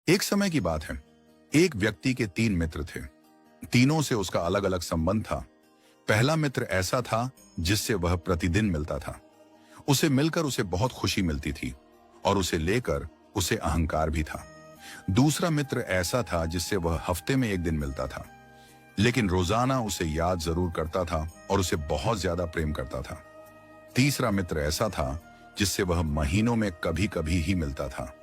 एक समय की बात है। एक व्यक्ति के 3 मित्र थे। तीनों से उसका अलग अलग संबंध था। पहला मित्र ऐसा था जिससे वह प्रतिदिन मिलता था। उसे मिलकर उसे बहुत खुशी मिलती थी और उसे लेकर उसे अहंकार भी था। दूसरा मित्र ऐसा था जिससे वह हफ्ते में एक दिन मिलता था, लेकिन रोजाना उसे याद जरूर करता था और उसे बहुत ज्यादा प्रेम करता था। तीसरा मित्र ऐसा था जिससे वह महीनों में कभी कभी ही मिलता था,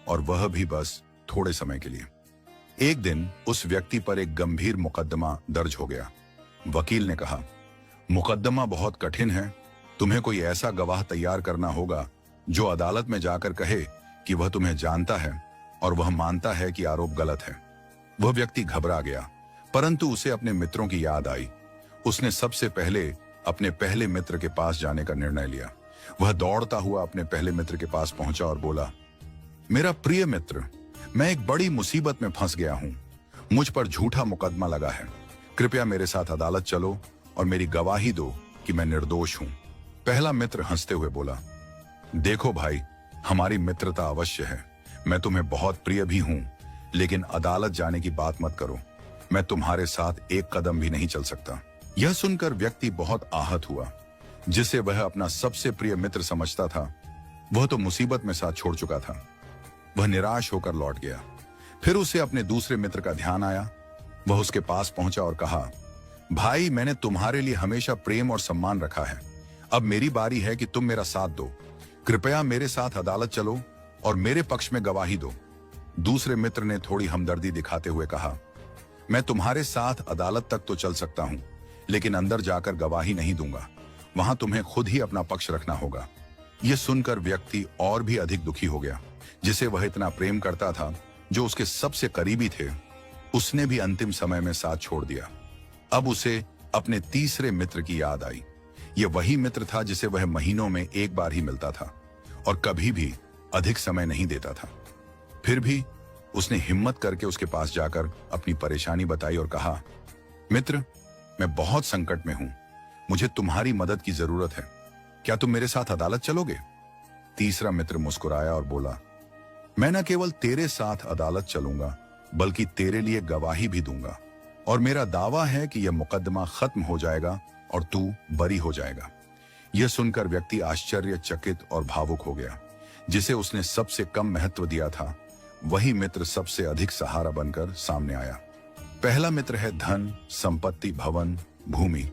और वह भी बस थोड़े समय के लिए। एक दिन उस व्यक्ति पर एक गंभीर मुकदमा दर्ज हो गया। वकील ने कहा, मुकदमा बहुत कठिन है, तुम्हें कोई ऐसा गवाह तैयार करना होगा जो अदालत में जाकर कहे कि वह तुम्हें जानता है और वह मानता है कि आरोप गलत है। वह व्यक्ति घबरा गया, परंतु उसे अपने मित्रों की याद आई। उसने सबसे पहले अपने पहले मित्र के पास जाने का निर्णय लिया। वह दौड़ता हुआ अपने पहले मित्र के पास पहुंचा और बोला, मेरा प्रिय मित्र, मैं एक बड़ी मुसीबत में फंस गया हूं। मुझ पर झूठा मुकदमा लगा है। कृपया मेरे साथ अदालत चलो और मेरी गवाही दो कि मैं निर्दोष हूं। पहला मित्र हंसते हुए बोला, देखो भाई, हमारी मित्रता अवश्य है। मैं तुम्हें बहुत प्रिय भी हूं, लेकिन अदालत जाने की बात मत करो। मैं तुम्हारे साथ एक कदम भी नहीं चल सकता। यह सुनकर व्यक्ति बहुत आहत हुआ। जिसे वह अपना सबसे प्रिय मित्र समझता था, वह तो मुसीबत में साथ छोड़ चुका था। वह निराश होकर लौट गया। फिर उसे अपने दूसरे मित्र का ध्यान आया। वह उसके पास पहुंचा और कहा, भाई, मैंने तुम्हारे लिए हमेशा प्रेम और सम्मान रखा है। अब मेरी बारी है कि तुम मेरा साथ दो। कृपया मेरे साथ अदालत चलो और मेरे पक्ष में गवाही दो। दूसरे मित्र ने थोड़ी हमदर्दी दिखाते हुए कहा, मैं तुम्हारे साथ अदालत तक तो चल सकता हूं, लेकिन अंदर जाकर गवाही नहीं दूंगा। वहां तुम्हें खुद ही अपना पक्ष रखना होगा। यह सुनकर व्यक्ति और भी अधिक दुखी हो गया। जिसे वह इतना प्रेम करता था, जो उसके सबसे करीबी थे, उसने भी अंतिम समय में साथ छोड़ दिया। अब उसे अपने तीसरे मित्र की याद आई। यह वही मित्र था जिसे वह महीनों में एक बार ही मिलता था और कभी भी अधिक समय नहीं देता था। फिर भी उसने हिम्मत करके उसके पास जाकर अपनी परेशानी बताई और कहा, मित्र, मैं बहुत संकट में हूं। मुझे तुम्हारी मदद की जरूरत है। क्या तुम मेरे साथ अदालत चलोगे? तीसरा मित्र मुस्कुराया और बोला, मैं न केवल तेरे साथ अदालत चलूंगा, बल्कि तेरे लिए गवाही भी दूंगा, और मेरा दावा है कि यह मुकदमा खत्म हो जाएगा और तू बरी हो जाएगा। यह सुनकर व्यक्ति आश्चर्यचकित और भावुक हो गया। जिसे उसने सबसे कम महत्व दिया था, वही मित्र सबसे अधिक सहारा बनकर सामने आया। पहला मित्र है धन, संपत्ति, भवन, भूमि,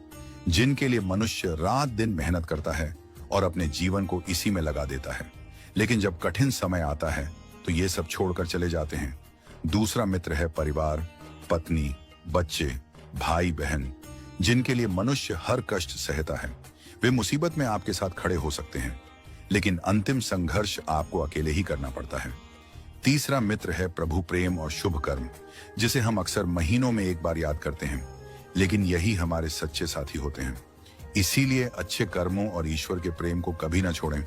जिनके लिए मनुष्य रात दिन मेहनत करता है और अपने जीवन को इसी में लगा देता है, लेकिन जब कठिन समय आता है तो ये सब छोड़कर चले जाते हैं। दूसरा मित्र है परिवार, पत्नी, बच्चे, भाई बहन, जिनके लिए मनुष्य हर कष्ट सहता है। वे मुसीबत में आपके साथ खड़े हो सकते हैं, लेकिन अंतिम संघर्ष आपको अकेले ही करना पड़ता है। तीसरा मित्र है प्रभु प्रेम और शुभ कर्म, जिसे हम अक्सर महीनों में एक बार याद करते हैं, लेकिन यही हमारे सच्चे साथी होते हैं। इसीलिए अच्छे कर्मों और ईश्वर के प्रेम को कभी ना छोड़ें,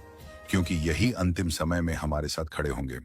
क्योंकि यही अंतिम समय में हमारे साथ खड़े होंगे।